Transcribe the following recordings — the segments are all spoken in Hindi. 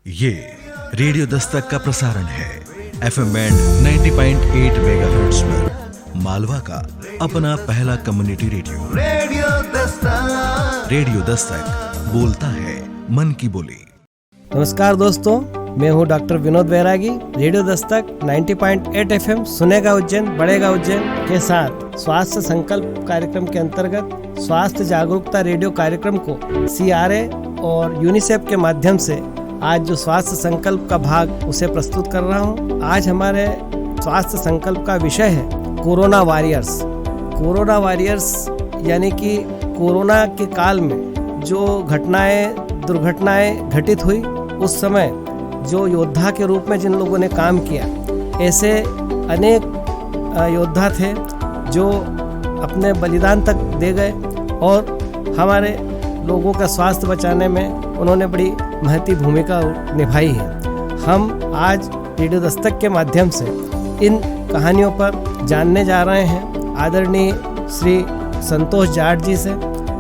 ये रेडियो दस्तक का प्रसारण है FM बैंड 90.8 मेगाहर्ट्ज पर मालवा का अपना पहला कम्युनिटी रेडियो रेडियो दस्तक बोलता है मन की बोली। नमस्कार दोस्तों, मैं हूं डॉक्टर विनोद बैरागी। रेडियो दस्तक 90.8 FM सुनेगा उज्जैन बढ़ेगा उज्जैन के साथ स्वास्थ्य संकल्प कार्यक्रम के अंतर्गत स्वास्थ्य जागरूकता रेडियो कार्यक्रम को CRA और यूनिसेफ के माध्यम से आज जो स्वास्थ्य संकल्प का भाग उसे प्रस्तुत कर रहा हूं। आज हमारे स्वास्थ्य संकल्प का विषय है कोरोना वॉरियर्स। कोरोना वॉरियर्स यानी कि कोरोना के काल में जो दुर्घटनाएं घटित हुई, उस समय जो योद्धा के रूप में जिन लोगों ने काम किया, ऐसे अनेक योद्धा थे जो अपने बलिदान तक दे गए और हमारे लोगों का स्वास्थ्य बचाने में उन्होंने बड़ी महत्वपूर्ण भूमिका निभाई है। हम आज रेडियो दस्तक के माध्यम से इन कहानियों पर जानने जा रहे हैं आदरणीय श्री संतोष जाट जी से,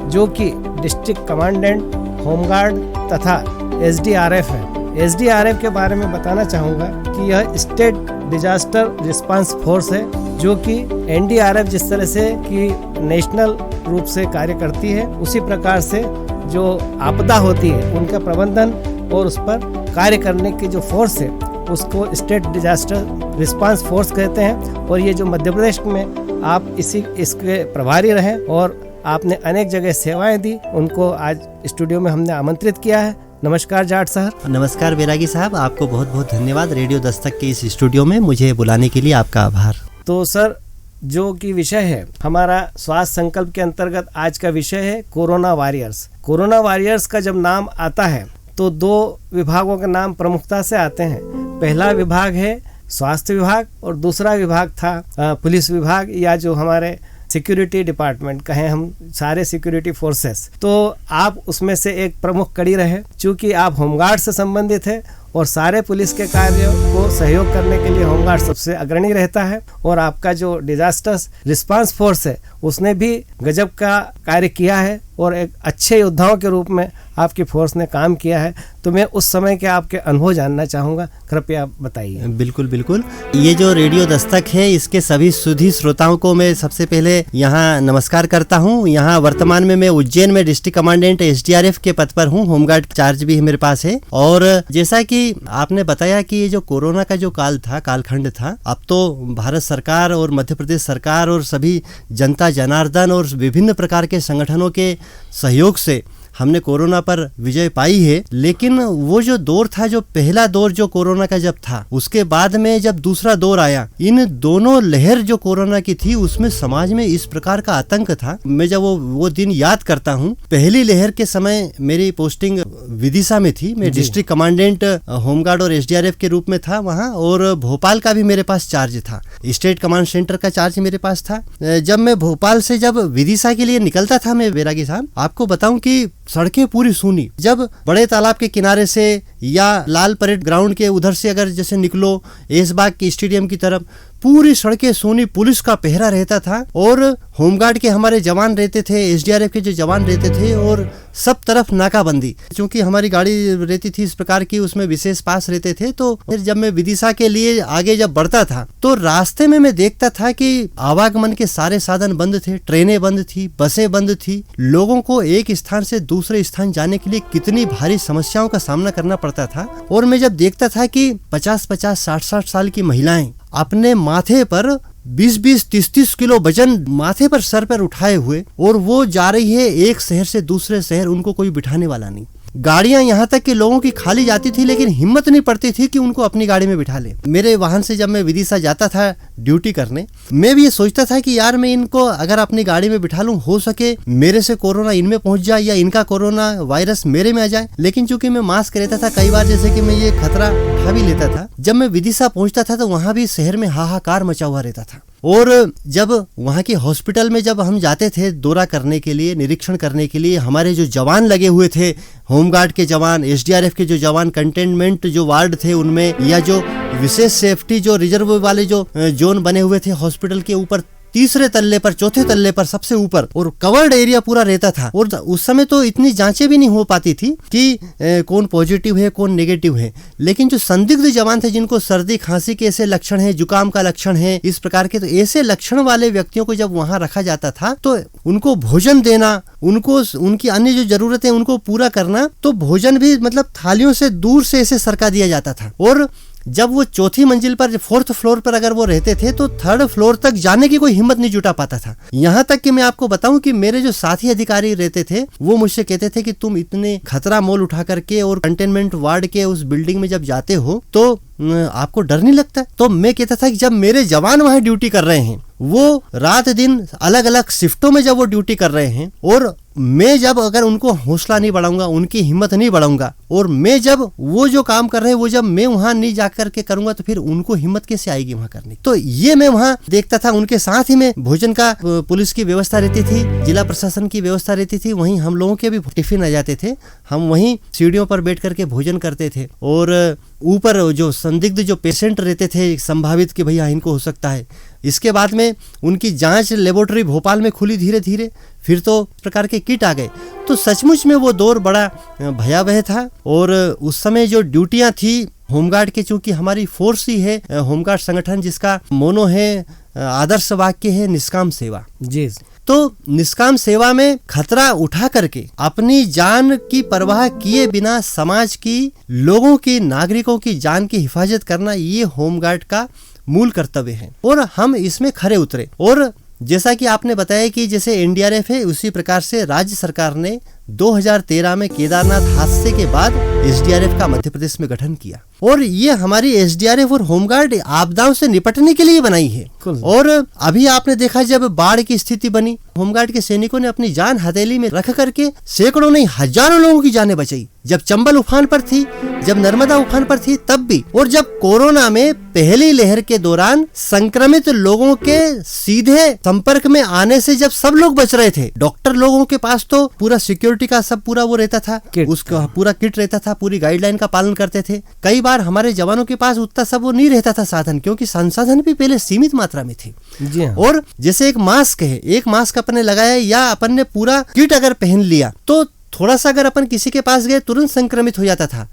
जो कि डिस्ट्रिक्ट कमांडेंट होमगार्ड तथा SDRF है। SDRF के बारे में बताना चाहूँगा कि यह स्टेट डिजास्टर रिस्पांस फोर्स है, जो कि NDRF जिस तरह से कि नेशनल रूप से कार्य करती है, उसी प्रकार से जो आपदा होती है उनका प्रबंधन और उस पर कार्य करने की जो फोर्स है उसको स्टेट डिजास्टर रिस्पांस फोर्स कहते हैं। और ये जो मध्य प्रदेश में आप इसके प्रभारी रहे और आपने अनेक जगह सेवाएं दी, उनको आज स्टूडियो में हमने आमंत्रित किया है। नमस्कार जाट साहब। नमस्कार बैरागी साहब, आपको बहुत बहुत धन्यवाद रेडियो दस्तक के इस स्टूडियो में मुझे बुलाने के लिए आपका आभार। तो सर, जो कि विषय है हमारा स्वास्थ्य संकल्प के अंतर्गत आज का विषय है कोरोना वॉरियर्स। कोरोना वॉरियर्स का जब नाम आता है तो दो विभागों के नाम प्रमुखता से आते हैं। पहला विभाग है स्वास्थ्य विभाग और दूसरा विभाग था पुलिस विभाग, या जो हमारे सिक्योरिटी डिपार्टमेंट कहें हम, सारे सिक्योरिटी फोर्सेस। तो आप उसमें से एक प्रमुख कड़ी रहे, चूँकि आप होमगार्ड से संबंधित है और सारे पुलिस के कार्यों को सहयोग करने के लिए होमगार्ड सबसे अग्रणी रहता है। और आपका जो डिजास्टर रिस्पांस फोर्स है उसने भी गजब का कार्य किया है और एक अच्छे योद्धाओं के रूप में आपकी फोर्स ने काम किया है। तो मैं उस समय के आपके अनुभव जानना चाहूँगा, कृपया बताइए। बिल्कुल बिल्कुल। ये जो रेडियो दस्तक है इसके सभी सुधी श्रोताओं को मैं सबसे पहले यहाँ नमस्कार करता हूँ। यहाँ वर्तमान में मैं उज्जैन में डिस्ट्रिक्ट कमांडेंट SDRF के पद पर हूँ। होमगार्ड चार्ज भी मेरे पास है। और जैसा कि आपने बताया कि ये जो कोरोना का जो कालखंड था, अब तो भारत सरकार और मध्य प्रदेश सरकार और सभी जनता जनार्दन और विभिन्न प्रकार के संगठनों के सहयोग से हमने कोरोना पर विजय पाई है। लेकिन वो जो दौर था, जो पहला दौर जो कोरोना का जब था, उसके बाद में जब दूसरा दौर आया, इन दोनों लहर जो कोरोना की थी उसमें समाज में इस प्रकार का आतंक था। मैं जब वो दिन याद करता हूँ, पहली लहर के समय मेरी पोस्टिंग विदिशा में थी। मैं डिस्ट्रिक्ट कमांडेंट होमगार्ड और SDRF के रूप में था वहाँ, और भोपाल का भी मेरे पास चार्ज था। स्टेट कमांड सेंटर का चार्ज मेरे पास था। जब मैं भोपाल से जब विदिशा के लिए निकलता था, मैं बैरागी साहब आपको बताऊं कि सड़कें पूरी सूनी। जब बड़े तालाब के किनारे से या लाल परेड ग्राउंड के उधर से अगर जैसे निकलो ऐशबाग की स्टेडियम की तरफ, पूरी सड़कें सोनी, पुलिस का पहरा रहता था और होमगार्ड के हमारे जवान रहते थे, SDRF के जो जवान रहते थे, और सब तरफ नाकाबंदी। क्योंकि हमारी गाड़ी रहती थी इस प्रकार की, उसमें विशेष पास रहते थे। तो फिर जब मैं विदिशा के लिए आगे जब बढ़ता था तो रास्ते में मैं देखता था कि आवागमन के सारे साधन बंद थे, ट्रेनें बंद थी, बसें बंद थी। लोगों को एक स्थान से दूसरे स्थान जाने के लिए कितनी भारी समस्याओं का सामना करना पड़ता था। और मैं जब देखता था कि 50-50, 60-60 साल की महिलाएं अपने माथे पर 20-20, 30-30 किलो वजन माथे पर, सर पर उठाए हुए, और वो जा रही है एक शहर से दूसरे शहर, उनको कोई बिठाने वाला नहीं। गाड़ियां यहाँ तक कि लोगों की खाली जाती थी, लेकिन हिम्मत नहीं पड़ती थी कि उनको अपनी गाड़ी में बिठा ले। मेरे वाहन से जब मैं विदिशा जाता था ड्यूटी करने, मैं भी ये सोचता था कि यार मैं इनको अगर अपनी गाड़ी में बिठा लूं, हो सके मेरे से कोरोना इनमें पहुंच जाए या इनका कोरोना वायरस मेरे में आ जाए। लेकिन चूंकि मैं मास्क रहता था, कई बार जैसे कि मैं ये खतरा उठा भी लेता था। जब मैं विदिशा पहुंचता था तो वहां भी शहर में हाहाकार मचा हुआ रहता था। और जब वहाँ के हॉस्पिटल में जब हम जाते थे दौरा करने के लिए, निरीक्षण करने के लिए, हमारे जो जवान लगे हुए थे, होमगार्ड के जवान, SDRF के जो जवान, कंटेनमेंट जो वार्ड थे उनमें, या जो विशेष सेफ्टी जो रिजर्व वाले जो जोन बने हुए थे हॉस्पिटल के ऊपर तीसरे तल्ले पर, चौथे तल्ले पर, सबसे ऊपर, और कवर्ड एरिया पूरा रहता था। और उस समय तो इतनी जांचें भी नहीं हो पाती थी कि कौन पॉजिटिव है कौन नेगेटिव है। लेकिन जो संदिग्ध जवान थे, जिनको सर्दी खांसी के ऐसे लक्षण है, जुकाम का लक्षण है, इस प्रकार के, तो ऐसे लक्षण वाले व्यक्तियों को जब वहां रखा जाता था तो उनको भोजन देना, उनको उनकी अन्य जो जरूरतें उनको पूरा करना, तो भोजन भी मतलब थालियों से दूर से ऐसे सरका दिया जाता था। और जब वो चौथी मंजिल पर, फोर्थ फ्लोर पर अगर वो रहते थे तो थर्ड फ्लोर तक जाने की कोई हिम्मत नहीं जुटा पाता था। यहाँ तक कि मैं आपको बताऊं कि मेरे जो साथी अधिकारी रहते थे वो मुझसे कहते थे कि तुम इतने खतरा मोल उठा करके और कंटेनमेंट वार्ड के उस बिल्डिंग में जब जाते हो तो आपको डर नहीं लगता? तो मैं कहता था कि जब मेरे जवान वहां ड्यूटी कर रहे हैं, वो रात दिन अलग अलग शिफ्टों में जब वो ड्यूटी कर रहे हैं, और मैं जब अगर उनको हौसला नहीं बढ़ाऊंगा, उनकी हिम्मत नहीं बढ़ाऊंगा, और मैं जब वो जो काम कर रहे हैं वो जब मैं वहां नहीं जाकर के करूंगा तो फिर उनको हिम्मत कैसे आएगी वहां करने? तो ये मैं वहां देखता था। उनके साथ ही में भोजन का पुलिस की व्यवस्था रहती थी, जिला प्रशासन की व्यवस्था रहती थी, वहीं हम लोगों के भी टिफिन आ जाते थे। हम वहीं सीढ़ियों पर बैठ करके भोजन करते थे। और ऊपर जो संदिग्ध जो पेशेंट रहते थे संभावित कि भैया इनको हो सकता है, इसके बाद में उनकी जांच लेबोरेटरी भोपाल में खुली धीरे धीरे, फिर तो प्रकार के किट आ गए। तो सचमुच में वो दौर बड़ा भयावह था। और उस समय जो ड्यूटियां थी होमगार्ड के, चूंकि हमारी फोर्स ही है होमगार्ड संगठन, जिसका मोनो है, आदर्श वाक्य है निष्काम सेवा जी। तो निष्काम सेवा में खतरा उठा करके अपनी जान की परवाह किए बिना समाज की, लोगों की, नागरिकों की जान की हिफाजत करना, ये होमगार्ड का मूल कर्तव्य है। और हम इसमें खरे उतरे। और जैसा कि आपने बताया कि जैसे एनडीआरएफ है, उसी प्रकार से राज्य सरकार ने 2013 में केदारनाथ हादसे के बाद एसडीआरएफ का मध्य प्रदेश में गठन किया। और ये हमारी एसडीआरएफ और होमगार्ड आपदाओं से निपटने के लिए बनाई है। और अभी आपने देखा जब बाढ़ की स्थिति बनी, होमगार्ड के सैनिकों ने अपनी जान हथेली में रख करके सैकड़ों नहीं हजारों लोगों की जानें बचाई। जब चंबल उफान पर थी, जब नर्मदा उफान पर थी, तब भी। और जब कोरोना में पहली लहर के दौरान संक्रमित लोगों के सीधे संपर्क में आने से जब सब लोग बच रहे थे, डॉक्टर लोगों के पास तो पूरा सिक्योरिटी का सब पूरा वो रहता था, उसका पूरा किट रहता था, पूरी गाइडलाइन का पालन करते थे। कई बार हमारे जवानों के पास उतना सब वो नहीं रहता था साधन, क्योंकि संसाधन भी पहले सीमित मात्रा में थे। जी हाँ। और जैसे एक मास्क है, एक मास्क अपन ने लगाया या अपन ने पूरा किट अगर पहन लिया तो थोड़ा सा अगर अपन किसी के पास गए तुरंत संक्रमित हो जाता था,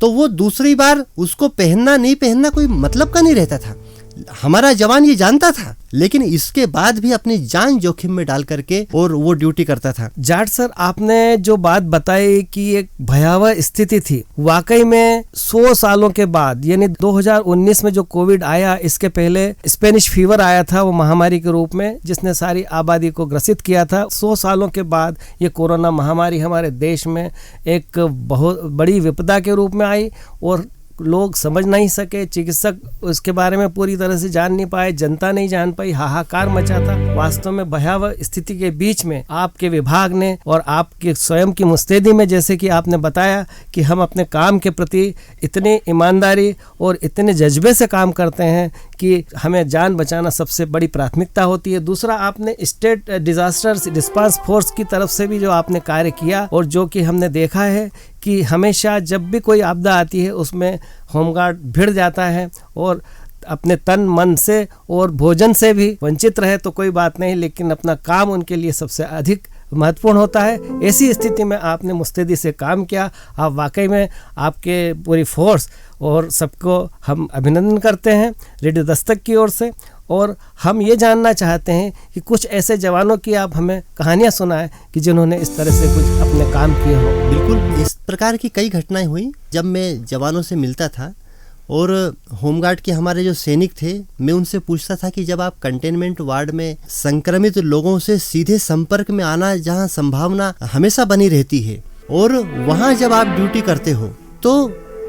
तो वो दूसरी बार उसको पहनना नहीं पहनना कोई मतलब का नहीं रहता था। हमारा जवान ये जानता था, लेकिन इसके बाद भी अपनी जान जोखिम में डाल करके और वो ड्यूटी करता था। जाट सर, आपने जो बात बताई कि एक भयावह स्थिति थी, वाकई में 100 सालों के बाद, यानी 2019 में जो कोविड आया, इसके पहले स्पेनिश फीवर आया था, वो महामारी के रूप में जिसने सारी आबादी को ग्रसित किया था। 100 सालों के बाद ये कोरोना महामारी हमारे देश में एक बहुत बड़ी विपदा के रूप में आई और लोग समझ नहीं सके, चिकित्सक उसके बारे में पूरी तरह से जान नहीं पाए, जनता नहीं जान पाई, हाहाकार मचा था। वास्तव में भयावह स्थिति के बीच में आपके विभाग ने और आपके स्वयं की मुस्तैदी में, जैसे कि आपने बताया कि हम अपने काम के प्रति इतनी ईमानदारी और इतने जज्बे से काम करते हैं कि हमें जान बचाना सबसे बड़ी प्राथमिकता होती है। दूसरा, आपने स्टेट डिजास्टर रिस्पांस फोर्स की तरफ से भी जो आपने कार्य किया, और जो कि हमने देखा है कि हमेशा जब भी कोई आपदा आती है उसमें होमगार्ड भिड़ जाता है और अपने तन मन से और भोजन से भी वंचित रहे तो कोई बात नहीं, लेकिन अपना काम उनके लिए सबसे अधिक महत्वपूर्ण होता है। ऐसी स्थिति में आपने मुस्तैदी से काम किया। आप वाकई में, आपके पूरी फोर्स और सबको हम अभिनंदन करते हैं रेडियो दस्तक की ओर से। और हम ये जानना चाहते हैं कि कुछ ऐसे जवानों की आप हमें कहानियां सुनाएं कि जिन्होंने इस तरह से कुछ अपने काम किए हो। बिल्कुल, इस प्रकार की कई घटनाएं हुई जब मैं जवानों से मिलता था। और होमगार्ड के हमारे जो सैनिक थे, मैं उनसे पूछता था कि जब आप कंटेनमेंट वार्ड में संक्रमित लोगों से सीधे संपर्क में आना, जहां संभावना हमेशा बनी रहती है, और वहां जब आप ड्यूटी करते हो तो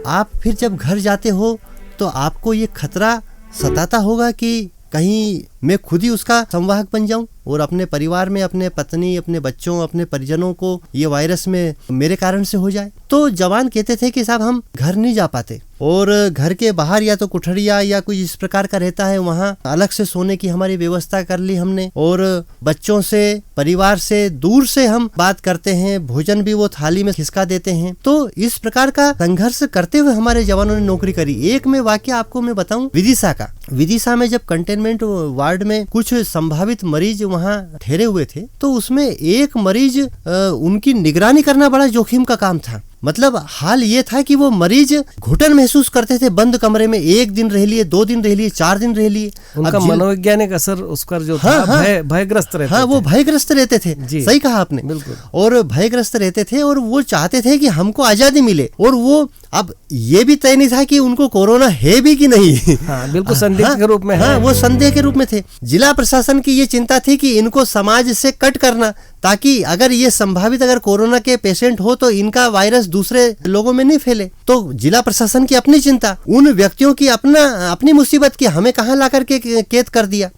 आप फिर जब घर जाते हो तो आपको ये खतरा सताता होगा कि कहीं मैं खुद ही उसका संवाहक बन जाऊं और अपने परिवार में, अपने पत्नी, अपने बच्चों, अपने परिजनों को ये वायरस में मेरे कारण से हो जाए। तो जवान कहते थे कि साहब हम घर नहीं जा पाते, और घर के बाहर या तो कुठड़िया या कुछ इस प्रकार का रहता है, वहाँ अलग से सोने की हमारी व्यवस्था कर ली हमने, और बच्चों से, परिवार से दूर से हम बात करते हैं, भोजन भी वो थाली में खिसका देते हैं। तो इस प्रकार का संघर्ष करते हुए हमारे जवानों ने नौकरी करी। एक में वाकया आपको मैं बताऊं विदिशा का। विदिशा में जब कंटेनमेंट वार्ड में कुछ संभावित मरीज वहाँ ठहरे हुए थे, तो उसमें एक मरीज उनकी निगरानी करना बड़ा जोखिम का काम था। मतलब हाल ये था कि वो मरीज घुटन महसूस करते थे बंद कमरे में, 1 दिन रह लिए, 2 दिन रह लिए, 4 दिन रह लिए। उनका मनोवैज्ञानिक असर उसका जो था, भयग्रस्त रहते थे। वो भयग्रस्त रहते थे, सही कहा आपने, बिल्कुल। और भयग्रस्त रहते थे और वो चाहते थे कि हमको आजादी मिले। और वो अब ये भी तय नहीं था कि उनको कोरोना है भी कि नहीं। बिल्कुल संदेह के रूप में है। वो संदेह के रूप में थे। जिला प्रशासन की ये चिंता थी कि इनको समाज से कट करना, ताकि अगर ये संभावित अगर कोरोना के पेशेंट हो तो इनका वायरस दूसरे लोगों में नहीं फैले। तो जिला प्रशासन की अपनी चिंता, उन व्यक्तियों की अपनी मुसीबत की हमें कहाँ ला करके कैद कर दिया।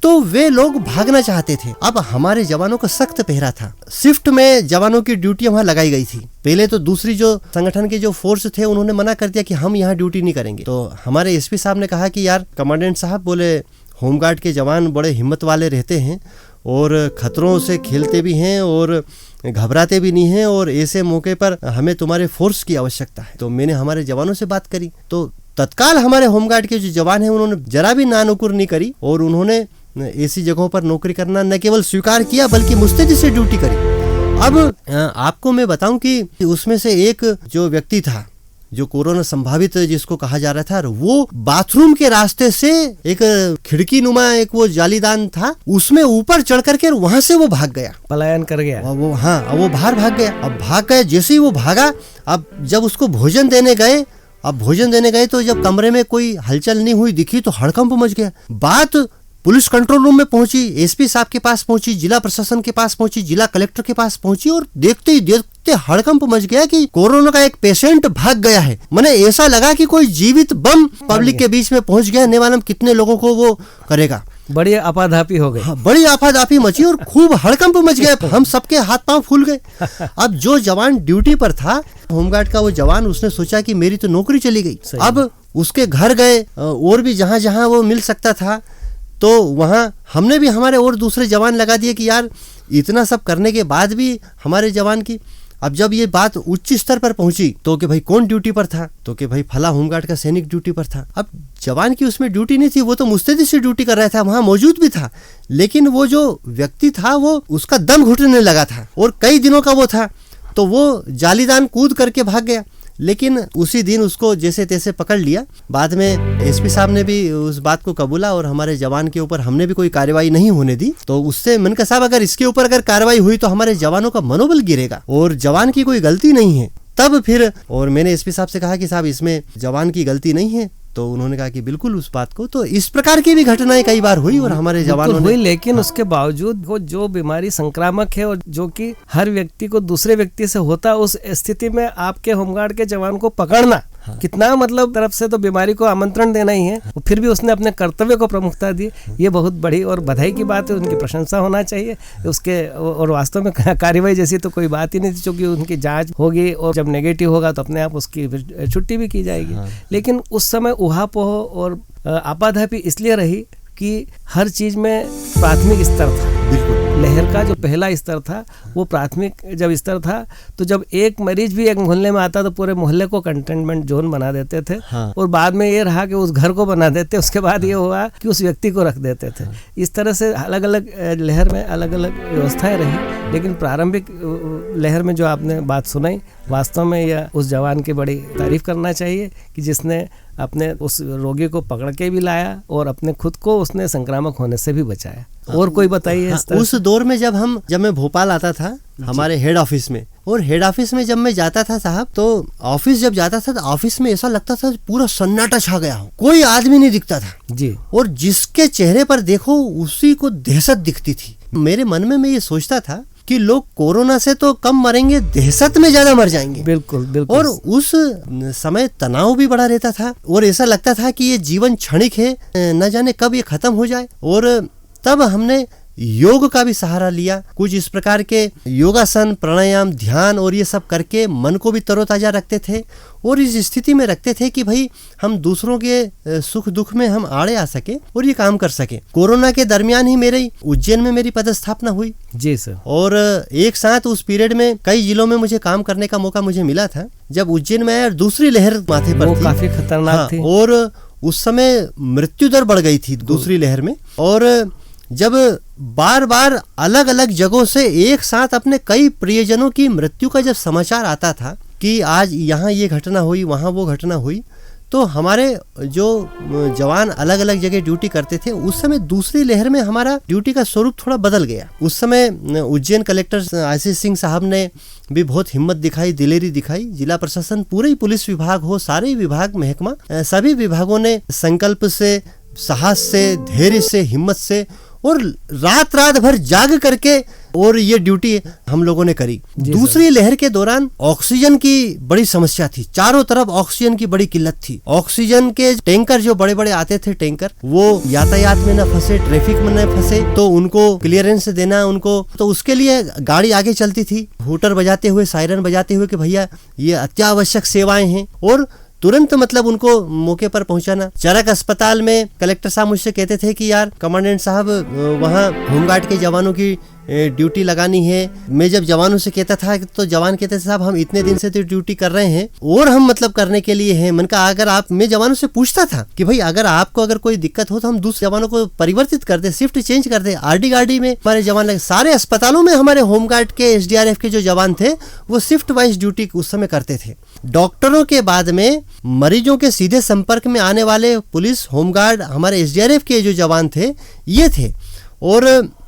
तो वे लोग भागना चाहते थे। अब हमारे जवानों का सख्त पहरा था, शिफ्ट में जवानों की ड्यूटी वहाँ लगाई गई थी। पहले तो दूसरी जो संगठन के जो फोर्स थे उन्होंने मना कर दिया कि हम यहाँ ड्यूटी नहीं करेंगे। तो हमारे एसपी साहब ने कहा कि यार कमांडेंट साहब, बोले होमगार्ड के जवान बड़े हिम्मत वाले रहते हैं और खतरों से खेलते भी हैं और घबराते भी नहीं हैं, और ऐसे मौके पर हमें तुम्हारे फोर्स की आवश्यकता है। तो मैंने हमारे जवानों से बात करी, तो तत्काल हमारे होमगार्ड के जो जवान हैं उन्होंने जरा भी नानुकुर नहीं करी और उन्होंने ऐसी जगहों पर नौकरी करना न केवल स्वीकार किया बल्कि मुस्तैदी से ड्यूटी करी। अब आपको मैं बताऊं कि उसमें से एक जो व्यक्ति था, जो कोरोना संभावित जिसको कहा जा रहा था, वो बाथरूम के रास्ते से एक खिड़की नुमा एक वो जालीदान था, उसमें ऊपर चढ़ करके वहां से वो भाग गया, पलायन कर गया। वो वो बाहर भाग गया। अब भाग गया, जैसे ही वो भागा, अब जब उसको भोजन देने गए तो जब कमरे में कोई हलचल नहीं हुई दिखी तो हड़कंप मच गया। बात पुलिस कंट्रोल रूम में पहुंची, एसपी साहब के पास पहुंची, जिला प्रशासन के पास पहुंची, जिला कलेक्टर के पास पहुंची, और देखते ही देखते हड़कंप मच गया कि कोरोना का एक पेशेंट भाग गया है। मैंने ऐसा लगा कि कोई जीवित बम पब्लिक के बीच में पहुंच गया, ने मालूम कितने लोगों को वो करेगा। बड़ी आपाधापी हो गई। बड़ी आपाधापी मची और खूब हड़कंप मच गया। हम सबके हाथ पांव फूल गए। अब जो जवान ड्यूटी पर था, होमगार्ड का वो जवान, उसने सोचा कि मेरी तो नौकरी चली गई। अब उसके घर गए और भी जहां जहां वो मिल सकता था, तो वहाँ हमने भी हमारे और दूसरे जवान लगा दिए कि यार इतना सब करने के बाद भी हमारे जवान की। अब जब ये बात उच्च स्तर पर पहुंची तो कि भाई कौन ड्यूटी पर था, तो कि भाई फला होमगार्ड का सैनिक ड्यूटी पर था। अब जवान की उसमें ड्यूटी नहीं थी, वो तो मुस्तैदी से ड्यूटी कर रहा था, वहाँ मौजूद भी था, लेकिन वो जो व्यक्ति था वो उसका दम घुटने लगा था और कई दिनों का वो था, तो वो जालीदान कूद करके भाग गया। लेकिन उसी दिन उसको जैसे तैसे पकड़ लिया। बाद में एसपी साहब ने भी उस बात को कबूला और हमारे जवान के ऊपर हमने भी कोई कार्रवाई नहीं होने दी। तो उससे मैंने कहा साहब, अगर इसके ऊपर अगर कार्रवाई हुई तो हमारे जवानों का मनोबल गिरेगा और जवान की कोई गलती नहीं है। तब फिर और मैंने एसपी साहब से कहा कि साहब इसमें जवान की गलती नहीं है, तो उन्होंने कहा कि बिल्कुल उस बात को। तो इस प्रकार की भी घटनाएं कई बार हुई और हमारे जवानों ने, लेकिन उसके बावजूद वो जो बीमारी संक्रामक है और जो कि हर व्यक्ति को दूसरे व्यक्ति से होता, उस स्थिति में आपके होमगार्ड के जवान को पकड़ना कितना, मतलब तरफ से तो बीमारी को आमंत्रण देना ही है, फिर भी उसने अपने कर्तव्य को प्रमुखता दी। ये बहुत बड़ी और बधाई की बात है, उनकी प्रशंसा होना चाहिए उसके। और वास्तव में कार्रवाई जैसी तो कोई बात ही नहीं थी, क्योंकि उनकी जांच होगी और जब नेगेटिव होगा तो अपने आप उसकी छुट्टी भी की जाएगी। लेकिन उस समय उहापोह और आपाधापी इसलिए रही कि हर चीज में प्राथमिक स्तर था। बिल्कुल लहर का जो पहला स्तर था वो प्राथमिक जब स्तर था, तो जब एक मरीज भी एक मोहल्ले में आता तो पूरे मोहल्ले को कंटेनमेंट जोन बना देते थे। और बाद में ये रहा कि उस घर को बना देते, उसके बाद ये हुआ कि उस व्यक्ति को रख देते थे। इस तरह से अलग अलग लहर में अलग अलग व्यवस्थाएं रही। लेकिन प्रारंभिक लहर में जो आपने बात सुनाई, वास्तव में यह उस जवान की बड़ी तारीफ करना चाहिए कि जिसने अपने उस रोगी को पकड़ के भी लाया और अपने खुद को उसने संक्रामक होने से भी बचाया। और कोई बताइए उस दौर में जब मैं भोपाल आता था हमारे हेड ऑफिस में, और हेड ऑफिस में जब मैं जाता था साहब, तो ऑफिस जब जाता था तो ऑफिस में ऐसा लगता था पूरा सन्नाटा छा गया हो, कोई आदमी नहीं दिखता था जी। और जिसके चेहरे पर देखो उसी को दहशत दिखती थी। मेरे मन में मैं ये सोचता था कि लोग कोरोना से तो कम मरेंगे, दहशत में ज्यादा मर जाएंगे। बिल्कुल बिल्कुल। और उस समय तनाव भी बढ़ा रहता था और ऐसा लगता था कि ये जीवन क्षणिक है, न जाने कब ये खत्म हो जाए। और तब हमने योग का भी सहारा लिया, कुछ इस प्रकार के योगासन, प्राणायाम, ध्यान और ये सब करके मन को भी तरोताजा रखते थे और इस स्थिति में रखते थे कि भाई हम दूसरों के सुख दुख में हम आड़े आ सके और ये काम कर सके। कोरोना के दरमियान ही मेरे उज्जैन में मेरी पदस्थापना हुई जी सर। और एक साथ उस पीरियड में कई जिलों में मुझे काम करने का मौका मुझे मिला था। जब उज्जैन में आया, दूसरी लहर माथे पर थी, काफी खतरनाक थी। और उस समय मृत्यु दर बढ़ गई थी दूसरी लहर में। और जब बार बार अलग अलग जगहों से एक साथ अपने कई प्रियजनों की मृत्यु का जब समाचार आता था कि आज यहाँ ये घटना हुई, वहाँ वो घटना हुई, तो हमारे जो जवान अलग अलग जगह ड्यूटी करते थे, उस समय दूसरी लहर में हमारा ड्यूटी का स्वरूप थोड़ा बदल गया। उस समय उज्जैन कलेक्टर आशीष सिंह साहब ने भी बहुत हिम्मत दिखाई, दिलेरी दिखाई। जिला प्रशासन, पूरे पुलिस विभाग हो, सारे विभाग, महकमा, सभी विभागों ने संकल्प से, साहस से, धैर्य से, हिम्मत से और रात रात भर जाग करके और ये ड्यूटी हम लोगों ने करी। दूसरी लहर के दौरान ऑक्सीजन की बड़ी समस्या थी, चारों तरफ ऑक्सीजन की बड़ी किल्लत थी। ऑक्सीजन के टैंकर जो बड़े बड़े आते थे टैंकर, वो यातायात में न फंसे, ट्रैफिक में न फंसे, तो उनको क्लियरेंस देना उनको, तो उसके लिए गाड़ी आगे चलती थी हूटर बजाते हुए, सायरन बजाते हुए कि भैया ये अत्यावश्यक सेवाएं हैं, और तुरंत मतलब उनको मौके पर पहुंचाना। चरक अस्पताल में कलेक्टर साहब मुझसे कहते थे कि यार कमांडेंट साहब वहाँ होमगार्ड के जवानों की ड्यूटी लगानी है। मैं जब जवानों से कहता था तो जवान कहते थे साहब हम इतने दिन से तो ड्यूटी कर रहे हैं और हम मतलब करने के लिए हैं। मन का अगर आप, मैं जवानों से पूछता था कि भाई अगर आपको अगर कोई दिक्कत हो तो हम दूसरे जवानों को परिवर्तित कर दे, शिफ्ट चेंज कर दे। आरडी गाड़ी में हमारे जवान लगे, सारे अस्पतालों में हमारे होमगार्ड के, एसडीआरएफ के जो जवान थे वो शिफ्ट वाइज ड्यूटी उस समय करते थे। डॉक्टरों के बाद में मरीजों के सीधे संपर्क में आने वाले पुलिस, होमगार्ड, हमारे एसडीआरएफ के जो जवान थे ये थे। और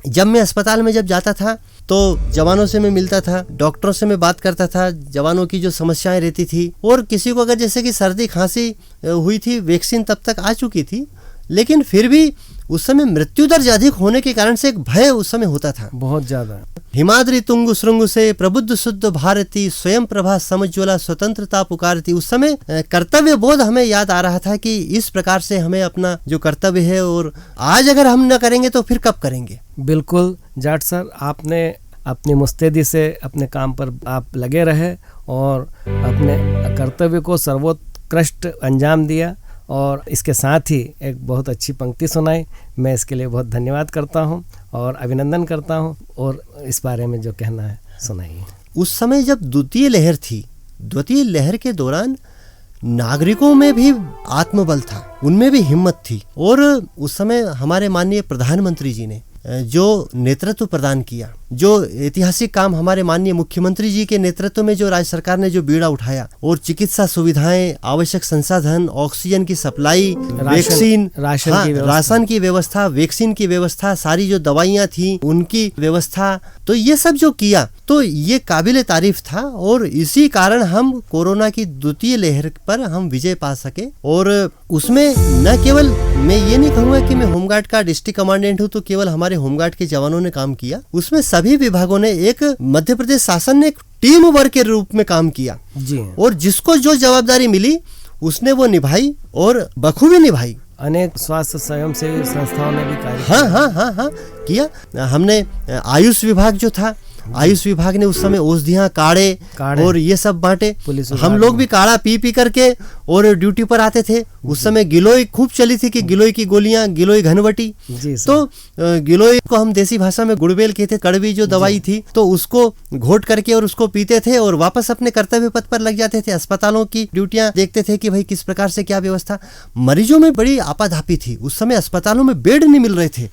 जब मैं अस्पताल में जब जाता था तो जवानों से मैं मिलता था, डॉक्टरों से मैं बात करता था, जवानों की जो समस्याएं रहती थी। और किसी को अगर जैसे कि सर्दी खांसी हुई थी, वैक्सीन तब तक आ चुकी थी, लेकिन फिर भी उस समय मृत्यु दर अधिक होने के कारण से एक भय उस समय होता था, बहुत ज्यादा। हिमाद्री तुंग श्रृंग से प्रबुद्ध शुद्ध भारती, स्वयं प्रभा समज्वला स्वतंत्रता पुकारती। उस समय कर्तव्य बोध हमें याद आ रहा था कि इस प्रकार से हमें अपना जो कर्तव्य है, और आज अगर हम न करेंगे तो फिर कब करेंगे। बिल्कुल जाट सर, आपने अपनी मुस्तैदी से अपने काम पर आप लगे रहे और अपने कर्तव्य को सर्वोत्कृष्ट अंजाम दिया, और इसके साथ ही एक बहुत अच्छी पंक्ति सुनाई। मैं इसके लिए बहुत धन्यवाद करता हूं और अभिनंदन करता हूं, और इस बारे में जो कहना है सुनाइए। उस समय जब द्वितीय लहर थी, द्वितीय लहर के दौरान नागरिकों में भी आत्मबल था, उनमें भी हिम्मत थी। और उस समय हमारे माननीय प्रधानमंत्री जी ने जो नेतृत्व प्रदान किया, जो ऐतिहासिक काम हमारे माननीय मुख्यमंत्री जी के नेतृत्व में जो राज्य सरकार ने जो बीड़ा उठाया, और चिकित्सा सुविधाएं, आवश्यक संसाधन, ऑक्सीजन की सप्लाई, वैक्सीन, राशन की व्यवस्था, वैक्सीन की व्यवस्था, सारी जो दवाइयां थी उनकी व्यवस्था, तो ये सब जो किया तो ये काबिले तारीफ था। और इसी कारण हम कोरोना की द्वितीय लहर पर हम विजय पा सके। और उसमें न केवल, मैं ये नहीं कहूँगा कि मैं होमगार्ड का डिस्ट्रिक्ट कमांडेंट हूँ तो केवल हमारे होमगार्ड के जवानों ने काम किया, उसमें सभी विभागों ने, एक मध्य प्रदेश शासन ने एक टीम वर्क के रूप में काम किया जी। और जिसको जो जवाबदारी मिली उसने वो निभाई और बखूबी निभाई। अनेक स्वास्थ्य स्वयंसेवी संस्थाओं ने भी कार्य किया। हमने आयुष विभाग जो था, आयुष विभाग ने उस समय औषधियाँ, काढ़े और ये सब बांटे। हम लोग भी काढ़ा पी करके और ड्यूटी पर आते थे। उस समय गिलोय खूब चली थी कि गिलोय की गोलियां, गिलोय घनवटी, तो गिलोय को हम देसी भाषा में गुड़बेल कहते, कड़वी जो दवाई थी, तो उसको घोट करके और उसको पीते थे और वापस अपने कर्तव्य पथ पर लग जाते थे। अस्पतालों की ड्यूटियां देखते थे कि भाई किस प्रकार से क्या व्यवस्था। मरीजों में बड़ी आपाधापी थी, उस समय अस्पतालों में बेड नहीं मिल रहे थे,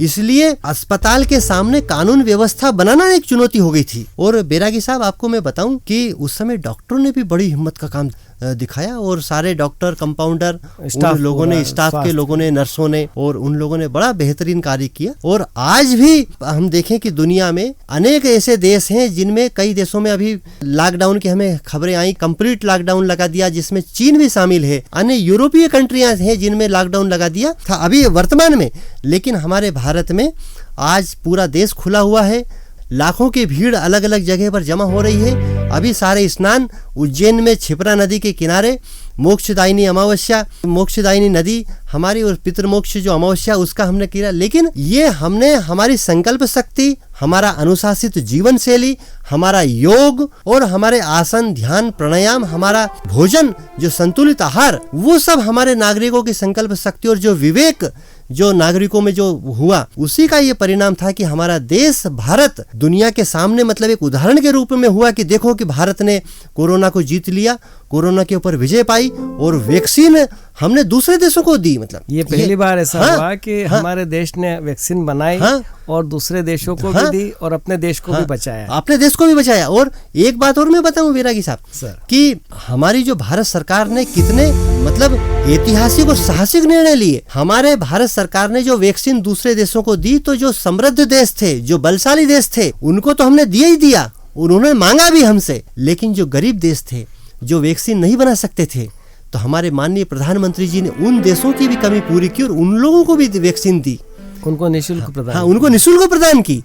इसलिए अस्पताल के सामने कानून व्यवस्था बनाना एक चुनौती हो गई थी। और बैरागी साहब, आपको मैं बताऊं कि उस समय डॉक्टरों ने भी बड़ी हिम्मत का काम दिखाया, और सारे डॉक्टर, कंपाउंडर, उन लोगों ने, स्टाफ के लोगों ने, नर्सों ने, और उन लोगों ने बड़ा बेहतरीन कार्य किया। और आज भी हम देखें कि दुनिया में अनेक ऐसे देश हैं जिनमें, कई देशों में अभी लॉकडाउन की हमें खबरें आई, कंप्लीट लॉकडाउन लगा दिया, जिसमें चीन भी शामिल है। अन्य यूरोपीय कंट्रियां हैं जिनमें लॉकडाउन लगा दिया था अभी वर्तमान में, लेकिन हमारे भारत में आज पूरा देश खुला हुआ है। लाखों की भीड़ अलग अलग जगह पर जमा हो रही है। अभी सारे स्नान उज्जैन में क्षिप्रा नदी के किनारे, मोक्षदायिनी अमावस्या, मोक्षदायिनी नदी हमारी, और पितृमोक्ष जो अमावस्या उसका हमने किया। लेकिन ये हमने हमारी संकल्प शक्ति, हमारा अनुशासित जीवन शैली, हमारा योग और हमारे आसन, ध्यान, प्राणायाम, हमारा भोजन, जो संतुलित आहार, वो सब हमारे नागरिकों की संकल्प शक्ति और जो विवेक जो नागरिकों में जो हुआ, उसी का ये परिणाम था कि हमारा देश भारत दुनिया के सामने मतलब एक उदाहरण के रूप में हुआ कि देखो कि भारत ने कोरोना को जीत लिया, कोरोना के ऊपर विजय पाई, और वैक्सीन हमने दूसरे देशों को दी। मतलब ये पहली बार ऐसा हाँ, हुआ कि हाँ, हमारे देश ने वैक्सीन बनाई हाँ, और दूसरे देशों को हाँ, भी दी और अपने देश को भी बचाया। अपने देश को भी बचाया। और एक बात और मैं बताऊं वैरागी साहब सर, कि हमारी जो भारत सरकार ने कितने मतलब ऐतिहासिक और साहसिक निर्णय लिए। हमारे भारत सरकार ने जो वैक्सीन दूसरे देशों को दी, तो जो समृद्ध देश थे, जो बलशाली देश थे, उनको तो हमने दिया ही दिया, उन्होंने मांगा भी हमसे। लेकिन जो गरीब देश थे, जो वैक्सीन नहीं बना सकते थे, तो हमारे माननीय प्रधानमंत्री जी ने उन देशों की भी कमी पूरी की और उन लोगों को भी वैक्सीन दी, उनको निःशुल्क प्रदान। हाँ, उनको निःशुल्क प्रदान की।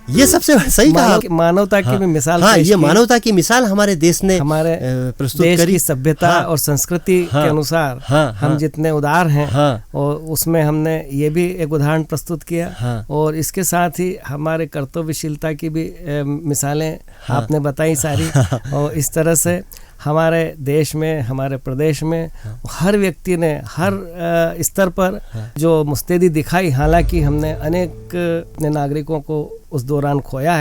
ये सबसे सही कहा, मानवता की भी मिसाल। हाँ, ये मानवता की मिसाल हमारे देश ने हमारे प्रस्तुत देश करी। की सभ्यता और संस्कृति के अनुसार हम जितने उदार हैं, और उसमें हमने ये भी एक उदाहरण प्रस्तुत किया। और इसके साथ ही हमारे कर्तव्यशीलता की भी मिसालें आपने बताई सारी। और इस तरह से हमारे देश में, हमारे प्रदेश में हर व्यक्ति ने हर स्तर पर जो मुस्तैदी दिखाई। हालांकि हमने अनेक अपने नागरिकों को उस दौरान खोया,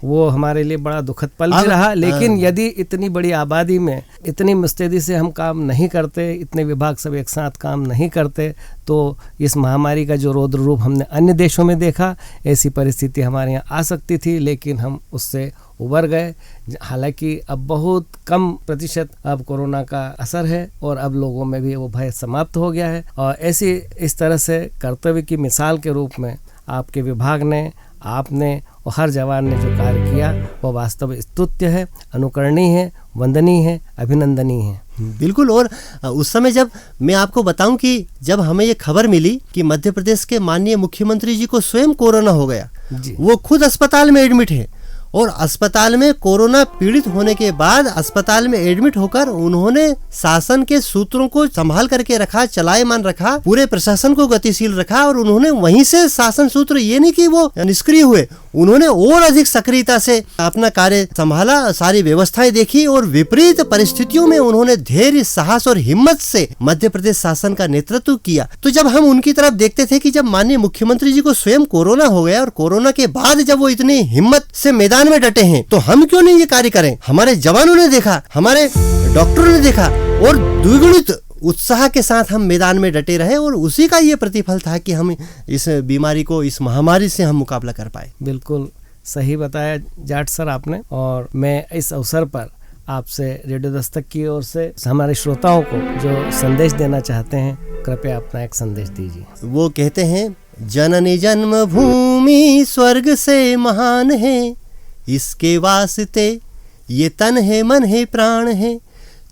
वो हमारे लिए बड़ा दुखद पल भी रहा। लेकिन यदि इतनी बड़ी आबादी में इतनी मुस्तैदी से हम काम नहीं करते, इतने विभाग सब एक साथ काम नहीं करते, तो इस महामारी का जो रौद्र रूप हमने अन्य देशों में देखा, ऐसी परिस्थिति हमारे यहाँ आ सकती थी, लेकिन हम उससे उबर गए। हालांकि अब बहुत कम प्रतिशत अब कोरोना का असर है और अब लोगों में भी वो भय समाप्त हो गया है। और ऐसी इस तरह से कर्तव्य की मिसाल के रूप में आपके विभाग ने, आपने और हर जवान ने जो कार्य किया, वो वास्तव स्तुत्य है, अनुकरणीय है, वंदनीय है, अभिनंदनीय है। बिल्कुल। और उस समय जब मैं आपको बताऊं कि जब हमें ये खबर मिली कि मध्य प्रदेश के माननीय मुख्यमंत्री जी को स्वयं कोरोना हो गया, वो खुद अस्पताल में एडमिट है, और अस्पताल में कोरोना पीड़ित होने के बाद अस्पताल में एडमिट होकर उन्होंने शासन के सूत्रों को संभाल करके रखा, चलायमान रखा, पूरे प्रशासन को गतिशील रखा। और उन्होंने वहीं से शासन सूत्र, ये नहीं कि वो निष्क्रिय हुए, उन्होंने और अधिक सक्रियता से अपना कार्य संभाला, सारी व्यवस्थाएं देखी, और विपरीत परिस्थितियों में उन्होंने धैर्य, साहस और हिम्मत से मध्य प्रदेश शासन का नेतृत्व किया। तो जब हम उनकी तरफ देखते थे कि जब माननीय मुख्यमंत्री जी को स्वयं कोरोना हो गया और कोरोना के बाद जब वो इतनी हिम्मत से मैदान में डटे हैं, तो हम क्यों नहीं ये कार्य करें। हमारे जवानों ने देखा, हमारे डॉक्टरों ने देखा, और द्विगुणित उत्साह के साथ हम मैदान में डटे रहे, और उसी का ये प्रतिफल था कि हम इस बीमारी को, इस महामारी से हम मुकाबला कर पाए। बिल्कुल सही बताया जाट सर आपने। और मैं इस अवसर पर आपसे रेडियो दस्तक की ओर से हमारे श्रोताओं को जो संदेश देना चाहते हैं, कृपया अपना एक संदेश दीजिए। वो कहते हैं, जननी जन्मभूमि स्वर्ग से महान है, इसके वास्ते ये तन है, मन है, प्राण है।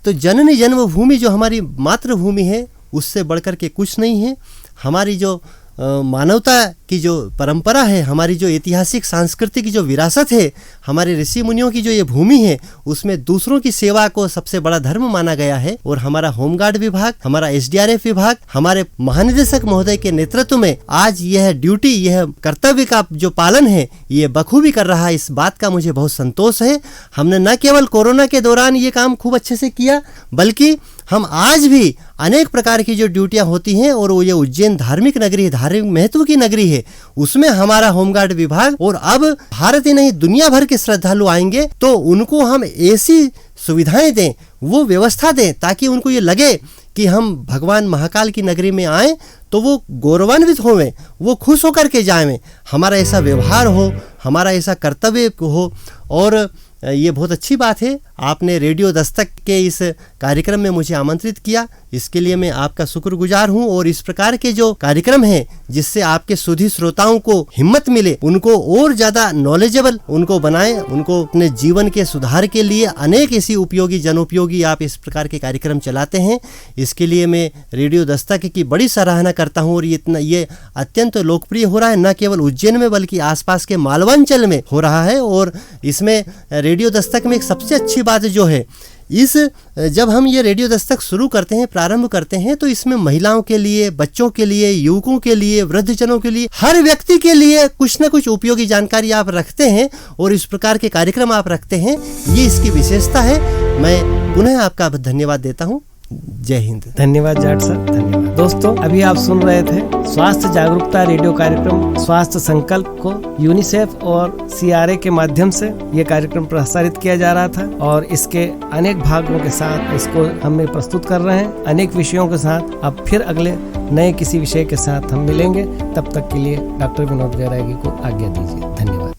तो जननी जन्मभूमि जो हमारी मातृभूमि है, उससे बढ़कर के कुछ नहीं है। हमारी जो मानवता की जो परंपरा है, हमारी जो ऐतिहासिक सांस्कृतिक की जो विरासत है, हमारे ऋषि मुनियों की जो ये भूमि है, उसमें दूसरों की सेवा को सबसे बड़ा धर्म माना गया है। और हमारा होमगार्ड विभाग, हमारा SDRF विभाग, हमारे महानिदेशक महोदय के नेतृत्व में आज यह ड्यूटी, यह कर्तव्य का जो पालन है, ये बखूबी कर रहा है। इस बात का मुझे बहुत संतोष है। हमने न केवल कोरोना के दौरान ये काम खूब अच्छे से किया, बल्कि हम आज भी अनेक प्रकार की जो ड्यूटियां होती हैं, और वो ये उज्जैन धार्मिक नगरी है, धार्मिक महत्व की नगरी है, उसमें हमारा होमगार्ड विभाग, और अब भारत ही नहीं दुनिया भर के श्रद्धालु आएंगे तो उनको हम ऐसी सुविधाएं दें, वो व्यवस्था दें, ताकि उनको ये लगे कि हम भगवान महाकाल की नगरी में आए तो वो गौरवान्वित होवें, वो खुश होकर के जाएं। हमारा ऐसा व्यवहार हो, हमारा ऐसा कर्तव्य हो। और ये बहुत अच्छी बात है, आपने रेडियो दस्तक के इस कार्यक्रम में मुझे आमंत्रित किया, इसके लिए मैं आपका शुक्रगुजार हूं। और इस प्रकार के जो कार्यक्रम हैं, जिससे आपके सुधी श्रोताओं को हिम्मत मिले, उनको और ज़्यादा नॉलेजेबल उनको बनाएं, उनको अपने जीवन के सुधार के लिए अनेक ऐसी उपयोगी, जनोपयोगी आप इस प्रकार के कार्यक्रम चलाते हैं, इसके लिए मैं रेडियो दस्तक की बड़ी सराहना करता हूँ। और ये अत्यंत लोकप्रिय हो रहा है, न केवल उज्जैन में बल्कि आसपास के मालवांचल में हो रहा है। और इसमें रेडियो दस्तक में एक सबसे अच्छी बात जो है, जब हम ये रेडियो दस्तक शुरू करते हैं, प्रारंभ करते हैं, तो इसमें महिलाओं के लिए, बच्चों के लिए, युवकों के लिए, वृद्धजनों के लिए, हर व्यक्ति के लिए कुछ न कुछ उपयोगी जानकारी आप रखते हैं, और इस प्रकार के कार्यक्रम आप रखते हैं। ये इसकी विशेषता है। मैं पुनः आपका धन्यवाद देता हूँ। जय हिंद। धन्यवाद जाट सर, धन्यवाद। दोस्तों, अभी आप सुन रहे थे स्वास्थ्य जागरूकता रेडियो कार्यक्रम स्वास्थ्य संकल्प को यूनिसेफ और CRA के माध्यम से ये कार्यक्रम प्रसारित किया जा रहा था और इसके अनेक भागों के साथ इसको हम प्रस्तुत कर रहे हैं अनेक विषयों के साथ। अब फिर अगले नए किसी विषय के साथ हम मिलेंगे, तब तक के लिए डॉक्टर विनोद बैरागी को आज्ञा दीजिए। धन्यवाद।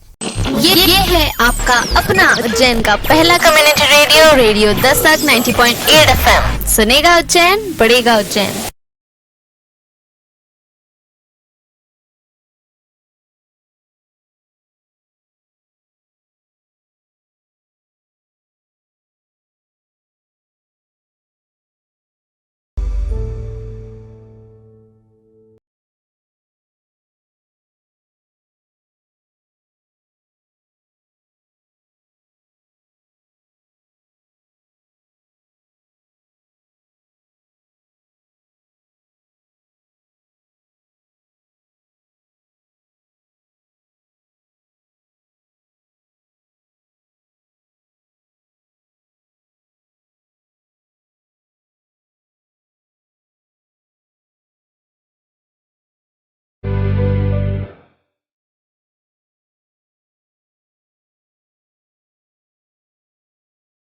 ये है आपका अपना उज्जैन का पहला community radio, radio Dastak 90.8 FM। सुनेगा उज्जैन, बढ़ेगा उज्जैन।